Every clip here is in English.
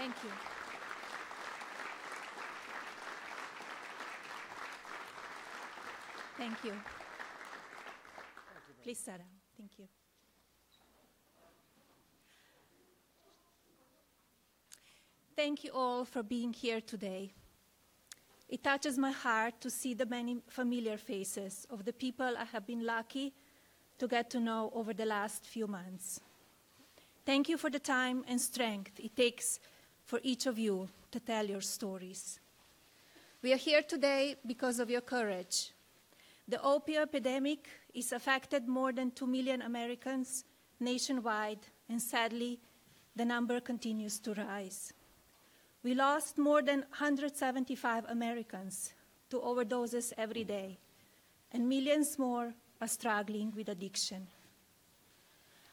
Thank you. Thank you. Please sit down. Thank you. Thank you all for being here today. It touches my heart to see the many familiar faces of the people I have been lucky to get to know over the last few months. Thank you for the time and strength it takes for each of you to tell your stories. We are here today because of your courage. The opioid epidemic has affected more than 2 million Americans nationwide, and sadly, the number continues to rise. We lost more than 175 Americans to overdoses every day, and millions more are struggling with addiction.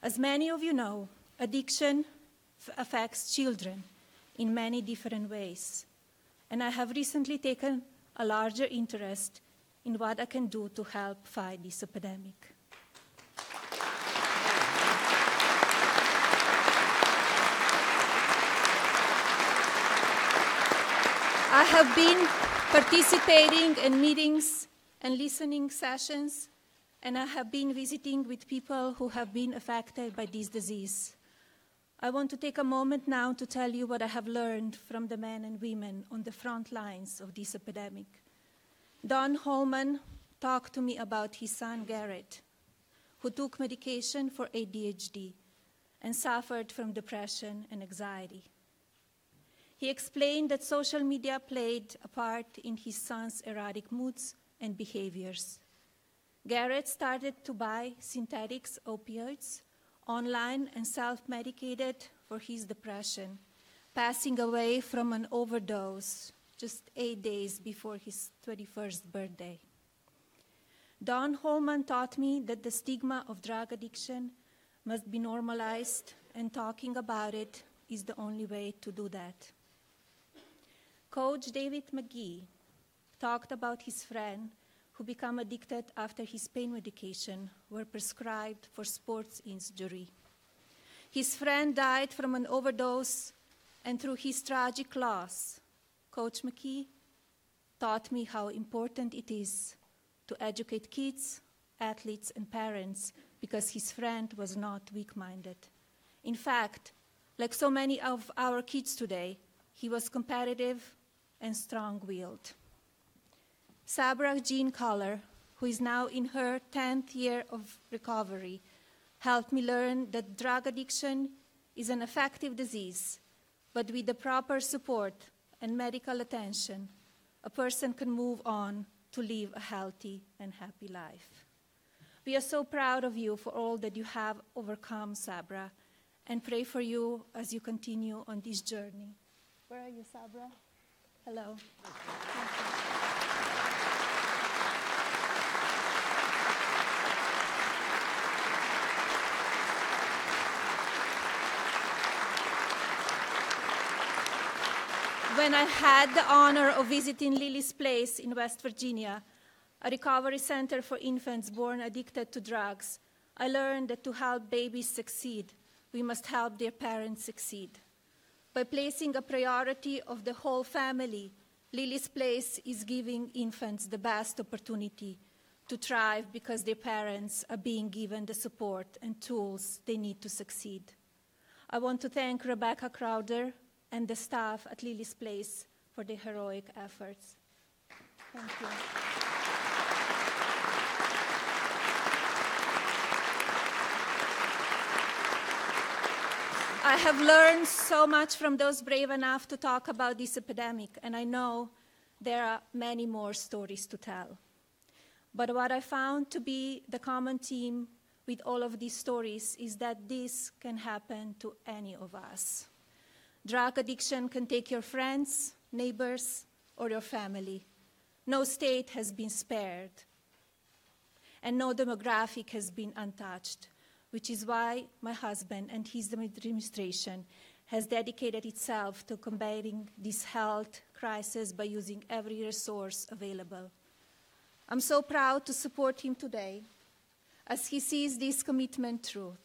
As many of you know, addiction affects children in many different ways, and I have recently taken a larger interest in what I can do to help fight this epidemic. I have been participating in meetings and listening sessions, and I have been visiting with people who have been affected by this disease. I want to take a moment now to tell you what I have learned from the men and women on the front lines of this epidemic. Don Holman talked to me about his son Garrett, who took medication for ADHD and suffered from depression and anxiety. He explained that social media played a part in his son's erratic moods and behaviors. Garrett started to buy synthetic opioids online and self-medicated for his depression, passing away from an overdose just 8 days before his 21st birthday. Don Holman taught me that the stigma of drug addiction must be normalized, and talking about it is the only way to do that. Coach David McGee talked about his friend who became addicted after his pain medication were prescribed for sports injury. His friend died from an overdose, and through his tragic loss, Coach McGee taught me how important it is to educate kids, athletes, and parents, because his friend was not weak-minded. In fact, like so many of our kids today, he was competitive and strong-willed. Sabra Jean Collar, who is now in her 10th year of recovery, helped me learn that drug addiction is an effective disease, but with the proper support and medical attention, a person can move on to live a healthy and happy life. We are so proud of you for all that you have overcome, Sabra, and pray for you as you continue on this journey. Where are you, Sabra? Hello. Thank you. When I had the honor of visiting Lily's Place in West Virginia, a recovery center for infants born addicted to drugs, I learned that to help babies succeed, we must help their parents succeed. By placing a priority of the whole family, Lily's Place is giving infants the best opportunity to thrive because their parents are being given the support and tools they need to succeed. I want to thank Rebecca Crowder and the staff at Lily's Place for their heroic efforts. Thank you. I have learned so much from those brave enough to talk about this epidemic, and I know there are many more stories to tell. But what I found to be the common theme with all of these stories is that this can happen to any of us. Drug addiction can take your friends, neighbors, or your family. No state has been spared, and no demographic has been untouched, which is why my husband and his administration has dedicated itself to combating this health crisis by using every resource available. I'm so proud to support him today as he sees this commitment through.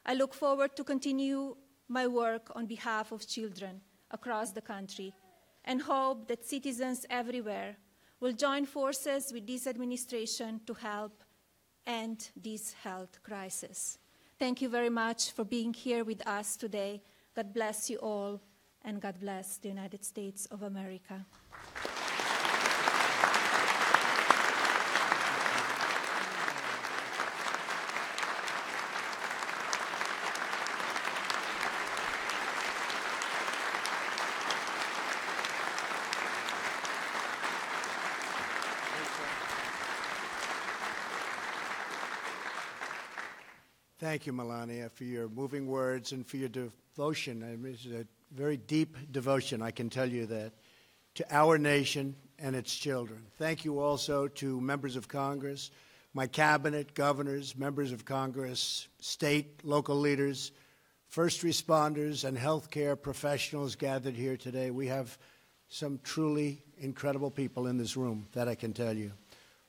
I look forward to continue my work on behalf of children across the country, and hope that citizens everywhere will join forces with this administration to help end this health crisis. Thank you very much for being here with us today. God bless you all, and God bless the United States of America. Thank you, Melania, for your moving words and for your devotion. I mean, it's a very deep devotion, I can tell you that, to our nation and its children. Thank you also to members of Congress, my cabinet, governors, members of Congress, state, local leaders, first responders, and healthcare professionals gathered here today. We have some truly incredible people in this room, that I can tell you.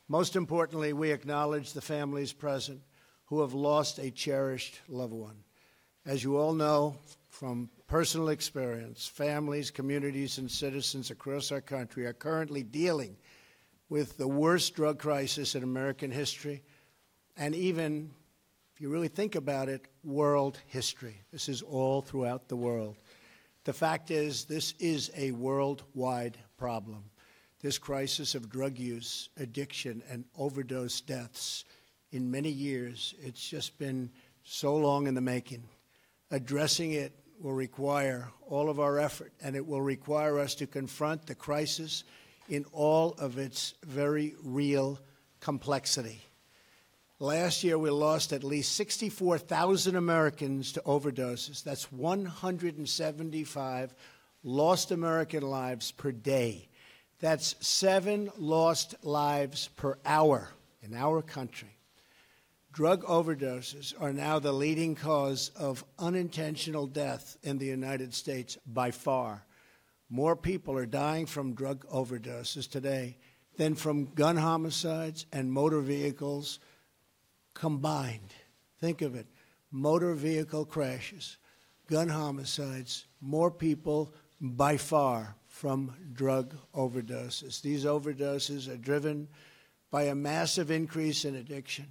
Most importantly, we acknowledge the families present who have lost a cherished loved one. As you all know from personal experience, families, communities, and citizens across our country are currently dealing with the worst drug crisis in American history, and even, if you really think about it, world history. This is all throughout the world. The fact is, this is a worldwide problem. This crisis of drug use, addiction, and overdose deaths in many years, it's just been so long in the making. Addressing it will require all of our effort, and it will require us to confront the crisis in all of its very real complexity. Last year, we lost at least 64,000 Americans to overdoses. That's 175 lost American lives per day. That's 7 lost lives per hour in our country. Drug overdoses are now the leading cause of unintentional death in the United States by far. More people are dying from drug overdoses today than from gun homicides and motor vehicles combined. Think of it. Motor vehicle crashes, gun homicides, more people by far from drug overdoses. These overdoses are driven by a massive increase in addiction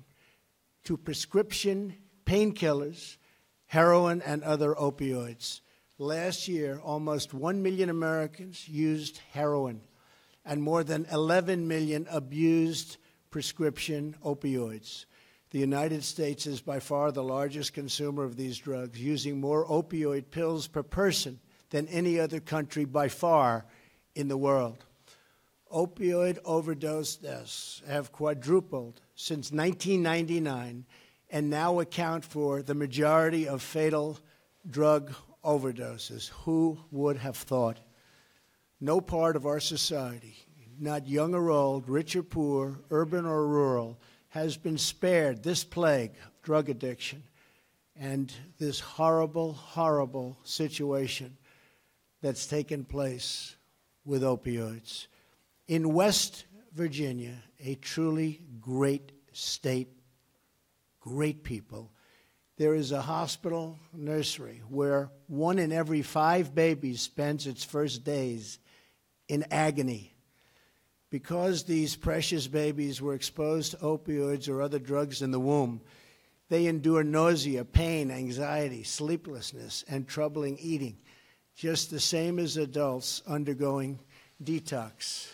to prescription painkillers, heroin, and other opioids. Last year, almost 1 million Americans used heroin, and more than 11 million abused prescription opioids. The United States is by far the largest consumer of these drugs, using more opioid pills per person than any other country by far in the world. Opioid overdose deaths have quadrupled since 1999 and now account for the majority of fatal drug overdoses. Who would have thought? No part of our society, not young or old, rich or poor, urban or rural, has been spared this plague of drug addiction and this horrible, horrible situation that's taken place with opioids. In West Virginia, a truly great state, great people, there is a hospital nursery where 1 in every 5 babies spends its first days in agony. Because these precious babies were exposed to opioids or other drugs in the womb, they endure nausea, pain, anxiety, sleeplessness, and troubling eating, just the same as adults undergoing detox.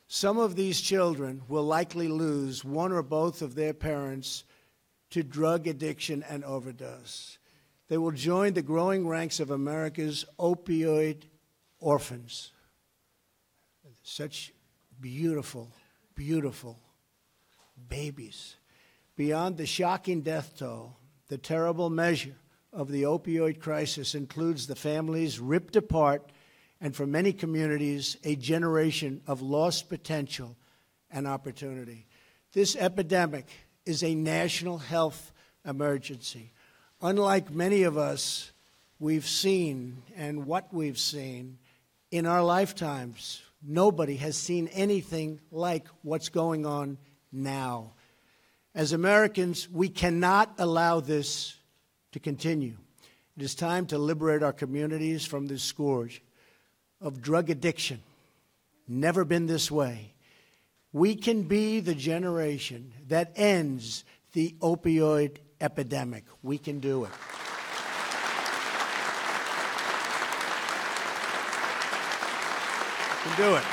Some of these children will likely lose one or both of their parents to drug addiction and overdose. They will join the growing ranks of America's opioid orphans. Such beautiful, beautiful babies. Beyond the shocking death toll, the terrible measure of the opioid crisis includes the families ripped apart and, for many communities, a generation of lost potential and opportunity. This epidemic is a national health emergency. Unlike many of us, we've seen, and what we've seen in our lifetimes, nobody has seen anything like what's going on now. As Americans, we cannot allow this to continue. It is time to liberate our communities from this scourge. of drug addiction. Never been this way. We can be the generation that ends the opioid epidemic. We can do it. We can do it.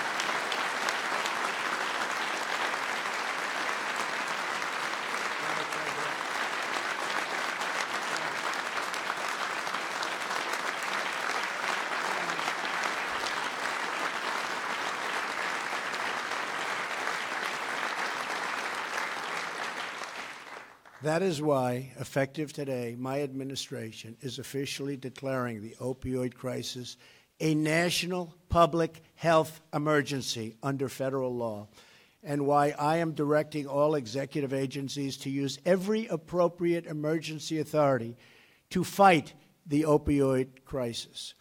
That is why, effective today, my administration is officially declaring the opioid crisis a national public health emergency under federal law, and why I am directing all executive agencies to use every appropriate emergency authority to fight the opioid crisis.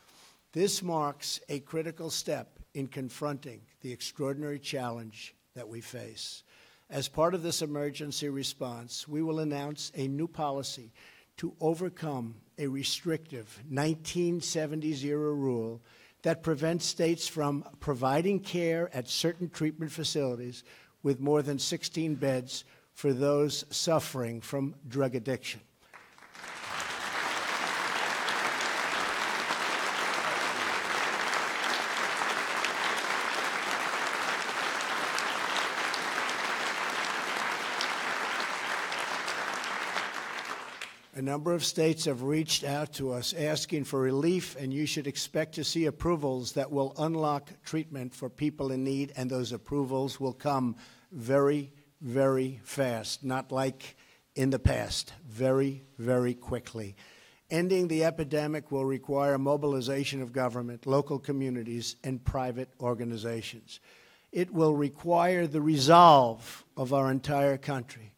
This marks a critical step in confronting the extraordinary challenge that we face. As part of this emergency response, we will announce a new policy to overcome a restrictive 1970s era rule that prevents states from providing care at certain treatment facilities with more than 16 beds for those suffering from drug addiction. A number of states have reached out to us asking for relief, and you should expect to see approvals that will unlock treatment for people in need, and those approvals will come very, very fast, not like in the past, very, very quickly. Ending the epidemic will require mobilization of government, local communities, and private organizations. It will require the resolve of our entire country.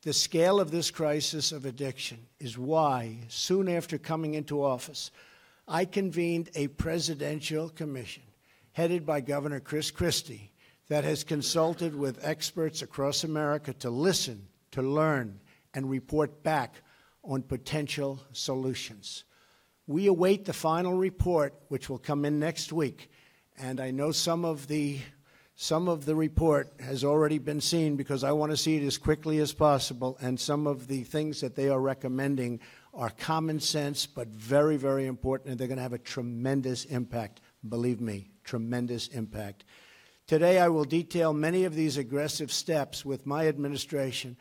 The scale of this crisis of addiction is why, soon after coming into office, I convened a presidential commission headed by Governor Chris Christie that has consulted with experts across America to listen, to learn, and report back on potential solutions. We await the final report, which will come in next week, and I know some of the report has already been seen because I want to see it as quickly as possible, and some of the things that they are recommending are common sense but very, very important, and they're going to have a tremendous impact. Believe me, tremendous impact. Today I will detail many of these aggressive steps with my administration,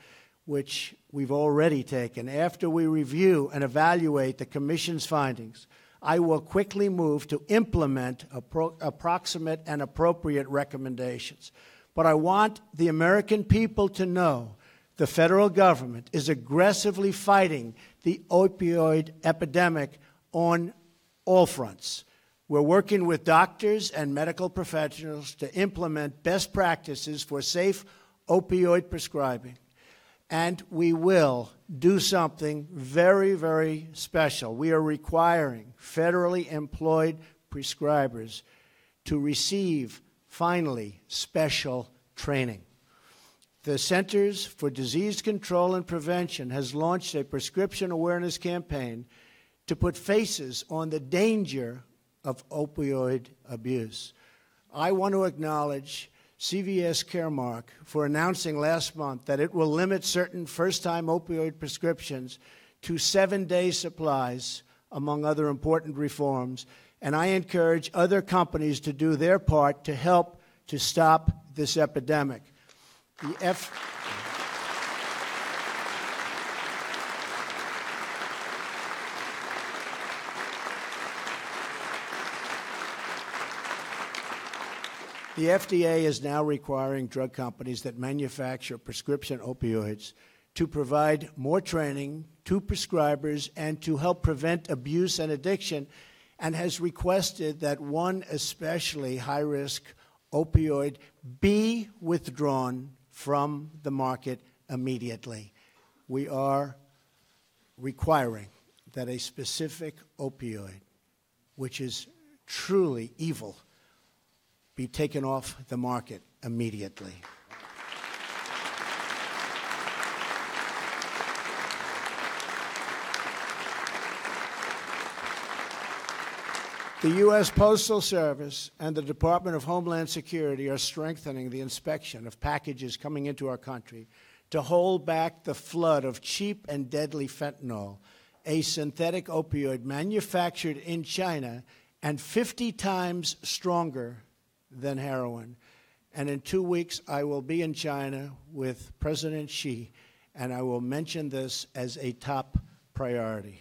which we've already taken. After we review and evaluate the Commission's findings, I will quickly move to implement approximate and appropriate recommendations. But I want the American people to know the federal government is aggressively fighting the opioid epidemic on all fronts. We're working with doctors and medical professionals to implement best practices for safe opioid prescribing. And we will do something very, very special. We are requiring federally employed prescribers to receive, finally, special training. The Centers for Disease Control and Prevention has launched a prescription awareness campaign to put faces on the danger of opioid abuse. I want to acknowledge CVS Caremark for announcing last month that it will limit certain first-time opioid prescriptions to 7-day supplies, among other important reforms, and I encourage other companies to do their part to help to stop this epidemic. The FDA is now requiring drug companies that manufacture prescription opioids to provide more training to prescribers and to help prevent abuse and addiction, and has requested that one especially high-risk opioid be withdrawn from the market immediately. We are requiring that a specific opioid, which is truly evil, be taken off the market immediately. The U.S. Postal Service and the Department of Homeland Security are strengthening the inspection of packages coming into our country to hold back the flood of cheap and deadly fentanyl, a synthetic opioid manufactured in China and 50 times stronger than heroin. And in 2 weeks, I will be in China with President Xi, and I will mention this as a top priority.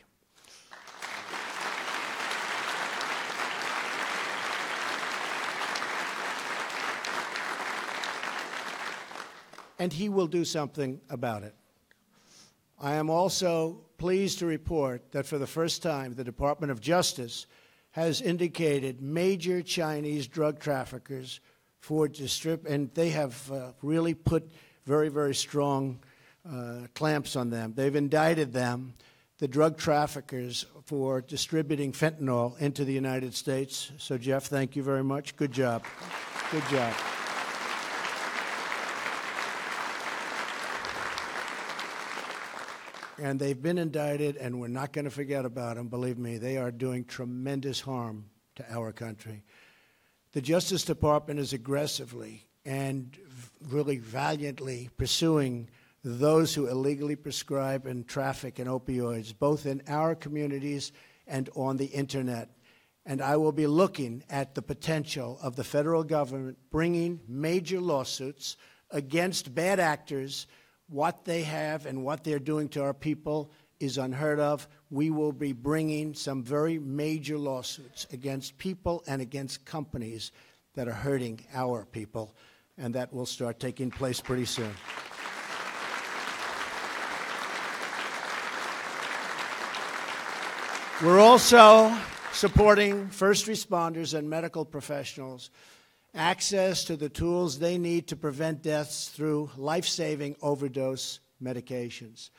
And he will do something about it. I am also pleased to report that for the first time, the Department of Justice has indicated major Chinese drug traffickers for and they have really put very, very strong clamps on them. They've indicted them, the drug traffickers, for distributing fentanyl into the United States. So, Jeff, thank you very much. Good job. Good job. And they've been indicted, and we're not going to forget about them. Believe me, they are doing tremendous harm to our country. The Justice Department is aggressively and really valiantly pursuing those who illegally prescribe and traffic in opioids, both in our communities and on the Internet. And I will be looking at the potential of the federal government bringing major lawsuits against bad actors. What they have and what they're doing to our people is unheard of. We will be bringing some very major lawsuits against people and against companies that are hurting our people, and that will start taking place pretty soon. We're also supporting first responders and medical professionals access to the tools they need to prevent deaths through life-saving overdose medications.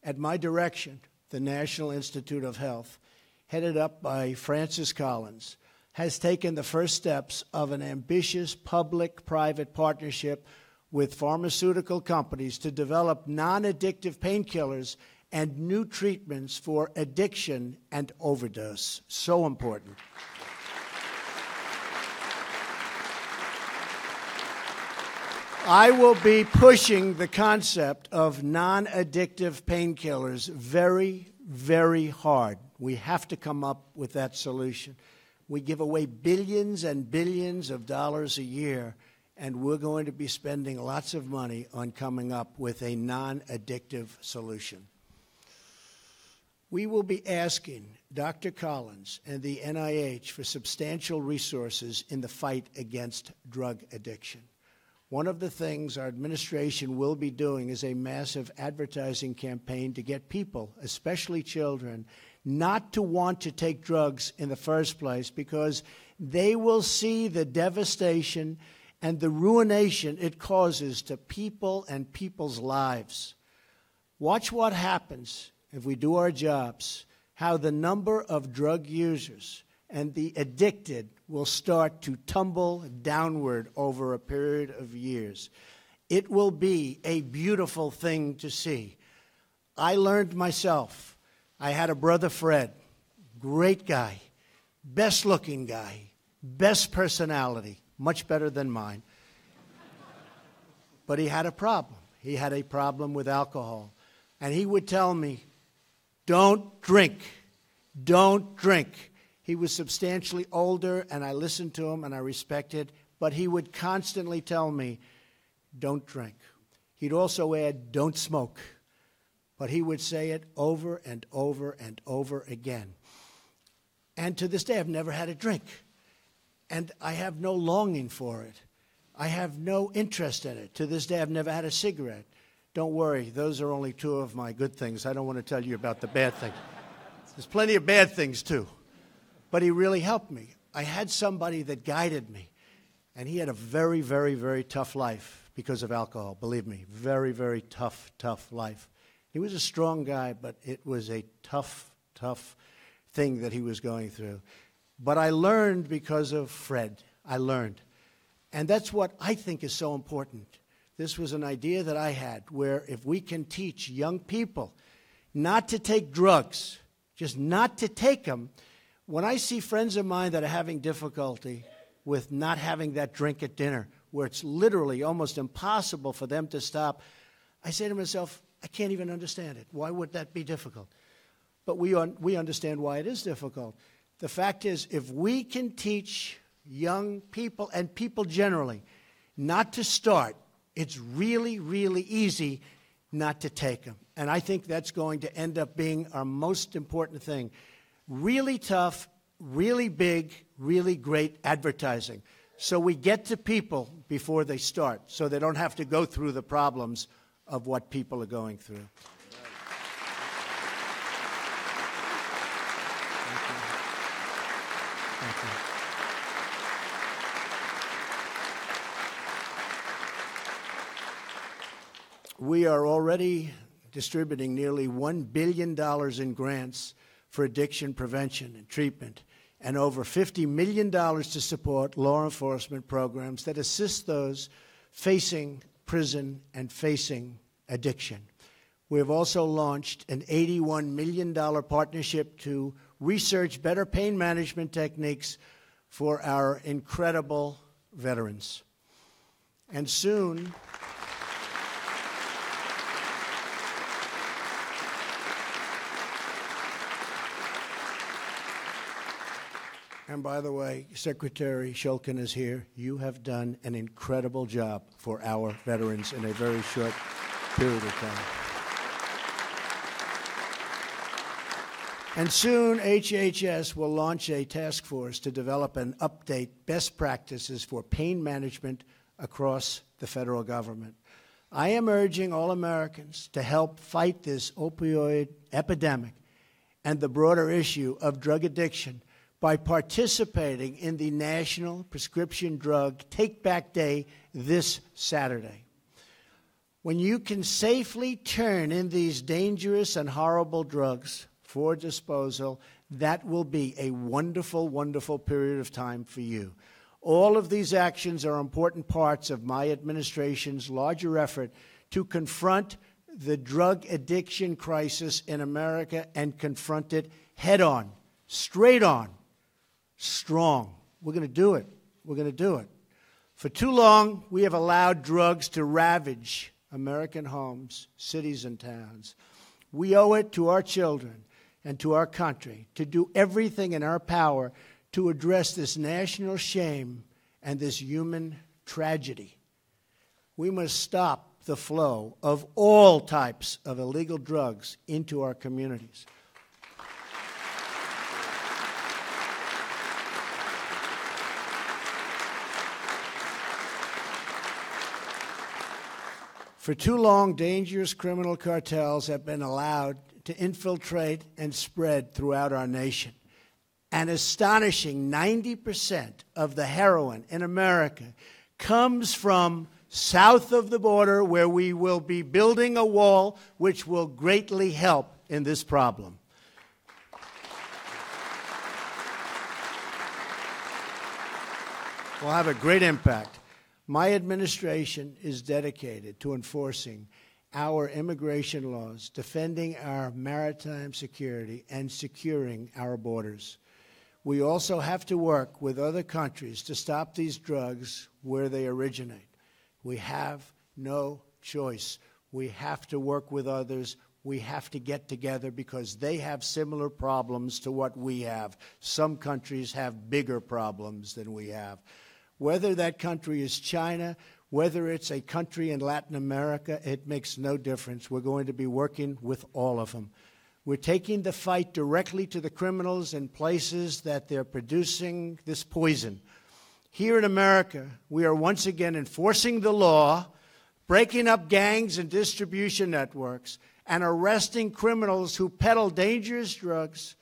At my direction, the National Institute of Health, headed up by Francis Collins, has taken the first steps of an ambitious public-private partnership with pharmaceutical companies to develop non-addictive painkillers and new treatments for addiction and overdose. So important. I will be pushing the concept of non-addictive painkillers very, very hard. We have to come up with that solution. We give away billions and billions of dollars a year, and we're going to be spending lots of money on coming up with a non-addictive solution. We will be asking Dr. Collins and the NIH for substantial resources in the fight against drug addiction. One of the things our administration will be doing is a massive advertising campaign to get people, especially children, not to want to take drugs in the first place because they will see the devastation and the ruination it causes to people and people's lives. Watch what happens if we do our jobs, how the number of drug users and the addicted will start to tumble downward over a period of years. It will be a beautiful thing to see. I learned myself. I had a brother, Fred, great guy, best-looking guy, best personality, much better than mine. But he had a problem. He had a problem with alcohol. And he would tell me, don't drink, don't drink. He was substantially older, and I listened to him, and I respected, but he would constantly tell me, don't drink. He'd also add, don't smoke. But he would say it over and over and over again. And to this day, I've never had a drink. And I have no longing for it. I have no interest in it. To this day, I've never had a cigarette. Don't worry, those are only two of my good things. I don't want to tell you about the bad things. There's plenty of bad things, too. But he really helped me. I had somebody that guided me, and he had a very, very, very tough life because of alcohol, believe me. Very, very tough life. He was a strong guy, but it was a tough thing that he was going through. But I learned because of Fred. I learned. And that's what I think is so important. This was an idea that I had, where if we can teach young people not to take drugs, just not to take them, when I see friends of mine that are having difficulty with not having that drink at dinner, where it's literally almost impossible for them to stop, I say to myself, I can't even understand it. Why would that be difficult? But we understand why it is difficult. The fact is, if we can teach young people and people generally not to start, it's really, really easy not to take them. And I think that's going to end up being our most important thing. Really tough, really big, really great advertising. So we get to people before they start, so they don't have to go through the problems of what people are going through. Thank you. We are already distributing nearly $1 billion in grants for addiction prevention and treatment, and over $50 million to support law enforcement programs that assist those facing prison and facing addiction. We have also launched an $81 million partnership to research better pain management techniques for our incredible veterans. And soon, and by the way, Secretary Shulkin is here. You have done an incredible job for our veterans in a very short period of time. And soon, HHS will launch a task force to develop and update best practices for pain management across the federal government. I am urging all Americans to help fight this opioid epidemic and the broader issue of drug addiction by participating in the National Prescription Drug Take-Back Day this Saturday. When you can safely turn in these dangerous and horrible drugs for disposal, that will be a wonderful, wonderful period of time for you. All of these actions are important parts of my administration's larger effort to confront the drug addiction crisis in America and confront it head on, straight on, strong. We're going to do it. We're going to do it. For too long, we have allowed drugs to ravage American homes, cities, and towns. We owe it to our children and to our country to do everything in our power to address this national shame and this human tragedy. We must stop the flow of all types of illegal drugs into our communities. For too long, dangerous criminal cartels have been allowed to infiltrate and spread throughout our nation. An astonishing 90% of the heroin in America comes from south of the border, where we will be building a wall which will greatly help in this problem. Will have a great impact. My administration is dedicated to enforcing our immigration laws, defending our maritime security, and securing our borders. We also have to work with other countries to stop these drugs where they originate. We have no choice. We have to work with others. We have to get together because they have similar problems to what we have. Some countries have bigger problems than we have. Whether that country is China, whether it's a country in Latin America, it makes no difference. We're going to be working with all of them. We're taking the fight directly to the criminals in places that they're producing this poison. Here in America, we are once again enforcing the law, breaking up gangs and distribution networks, and arresting criminals who peddle dangerous drugs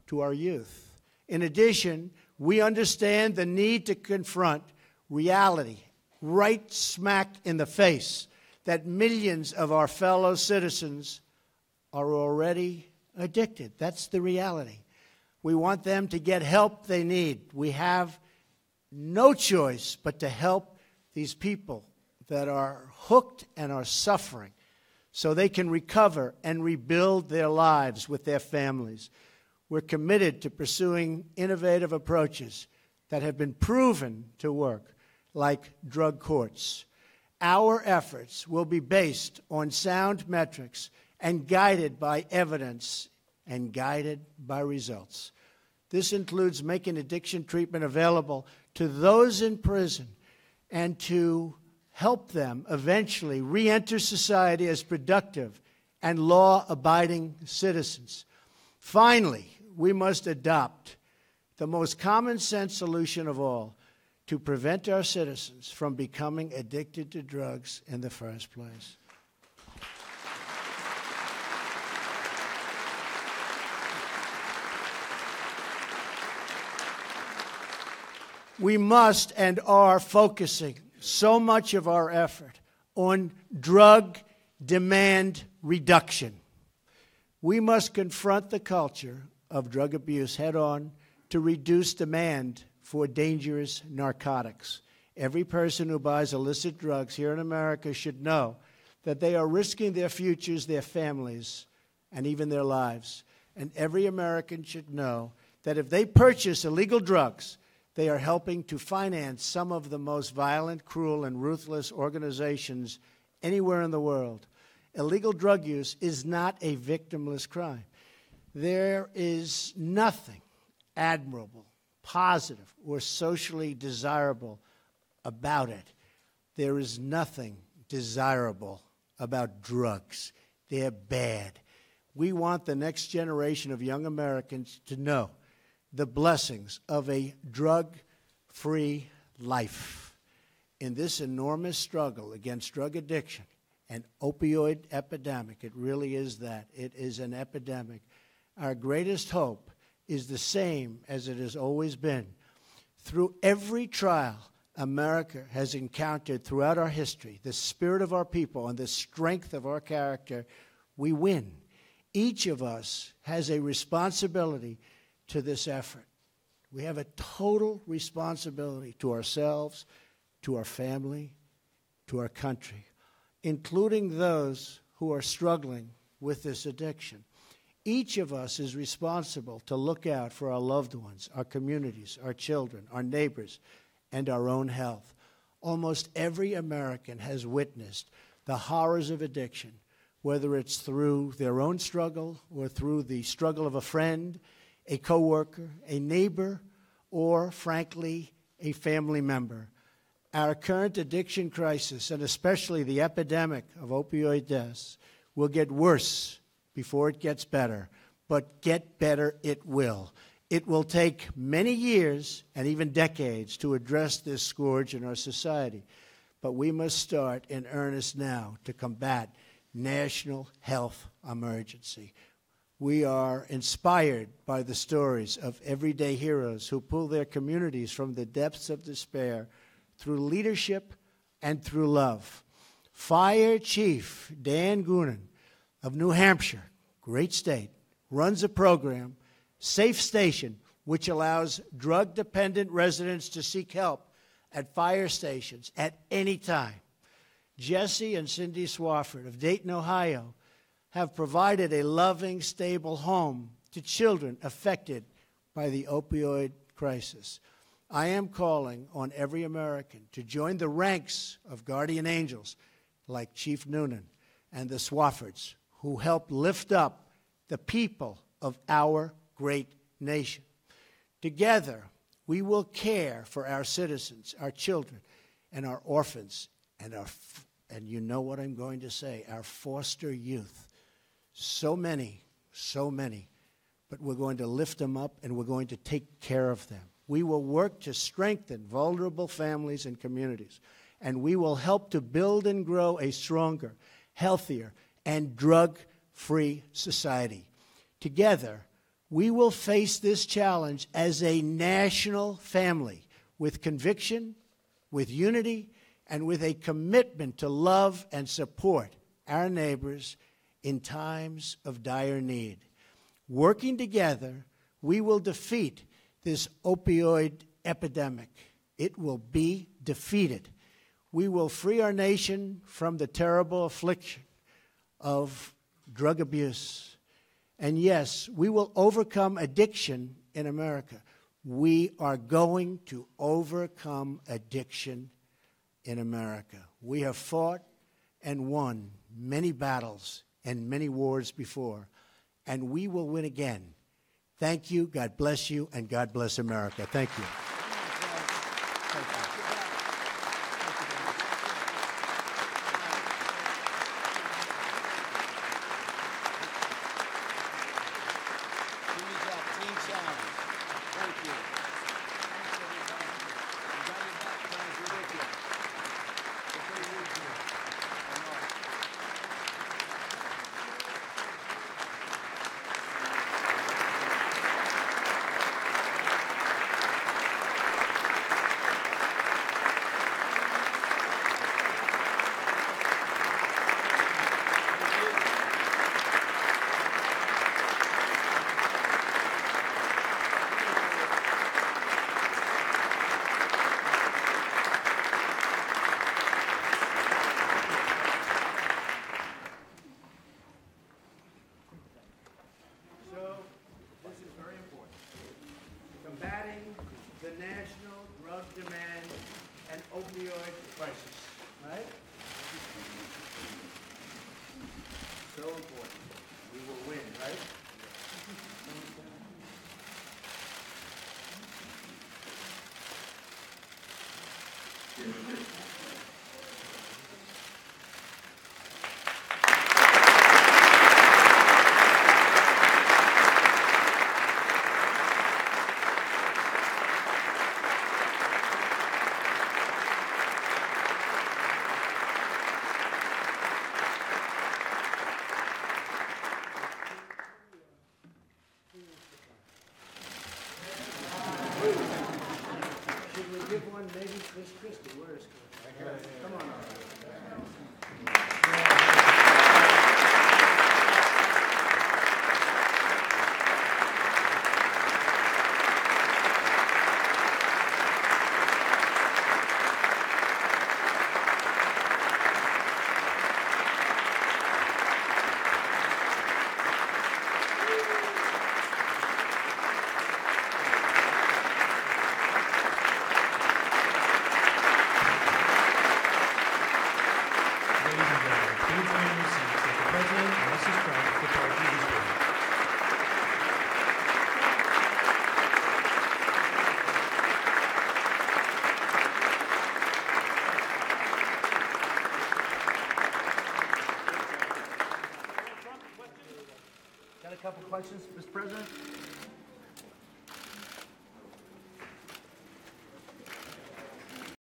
to our youth. In addition, we understand the need to confront reality, right smack in the face, that millions of our fellow citizens are already addicted. That's the reality. We want them to get help they need. We have no choice but to help these people that are hooked and are suffering so they can recover and rebuild their lives with their families. We're committed to pursuing innovative approaches that have been proven to work, like drug courts. Our efforts will be based on sound metrics and guided by evidence and guided by results. This includes making addiction treatment available to those in prison and to help them eventually re-enter society as productive and law-abiding citizens. Finally, we must adopt the most common-sense solution of all to prevent our citizens from becoming addicted to drugs in the first place. We must and are focusing so much of our effort on drug demand reduction. We must confront the culture of drug abuse head-on to reduce demand for dangerous narcotics. Every person who buys illicit drugs here in America should know that they are risking their futures, their families, and even their lives. And every American should know that if they purchase illegal drugs, they are helping to finance some of the most violent, cruel, and ruthless organizations anywhere in the world. Illegal drug use is not a victimless crime. There is nothing admirable, positive, or socially desirable about it. There is nothing desirable about drugs. They're bad. We want the next generation of young Americans to know the blessings of a drug-free life. In this enormous struggle against drug addiction and opioid epidemic, it really is that. It is an epidemic. Our greatest hope is the same as it has always been. Through every trial America has encountered throughout our history, the spirit of our people and the strength of our character, we win. Each of us has a responsibility to this effort. We have a total responsibility to ourselves, to our family, to our country, including those who are struggling with this addiction. Each of us is responsible to look out for our loved ones, our communities, our children, our neighbors, and our own health. Almost every American has witnessed the horrors of addiction, whether it's through their own struggle or through the struggle of a friend, a coworker, a neighbor, or, frankly, a family member. Our current addiction crisis, and especially the epidemic of opioid deaths, will get worse before it gets better, but get better it will. It will take many years and even decades to address this scourge in our society, but we must start in earnest now to combat national health emergency. We are inspired by the stories of everyday heroes who pull their communities from the depths of despair through leadership and through love. Fire Chief Dan Goonan of New Hampshire, great state, runs a program, Safe Station, which allows drug-dependent residents to seek help at fire stations at any time. Jesse and Cindy Swafford of Dayton, Ohio, have provided a loving, stable home to children affected by the opioid crisis. I am calling on every American to join the ranks of guardian angels like Chief Noonan and the Swaffords, who help lift up the people of our great nation. Together, we will care for our citizens, our children, and our orphans, and you know what I'm going to say, our foster youth. So many, but we're going to lift them up and we're going to take care of them. We will work to strengthen vulnerable families and communities, and we will help to build and grow a stronger, healthier, and drug-free society. Together, we will face this challenge as a national family with conviction, with unity, and with a commitment to love and support our neighbors in times of dire need. Working together, we will defeat this opioid epidemic. It will be defeated. We will free our nation from the terrible affliction of drug abuse, And yes, we will overcome addiction in America. We are going to overcome addiction in America. We have fought and won many battles and many wars before, and we will win again. Thank you, God bless you, and God bless America. Thank you. Thank you. Combating the national drug demand and opioid crisis, right? So important. We will win, right? Should we give one maybe Chris Christie? Where is Chris? Come on over. Got a couple questions, Mr. President?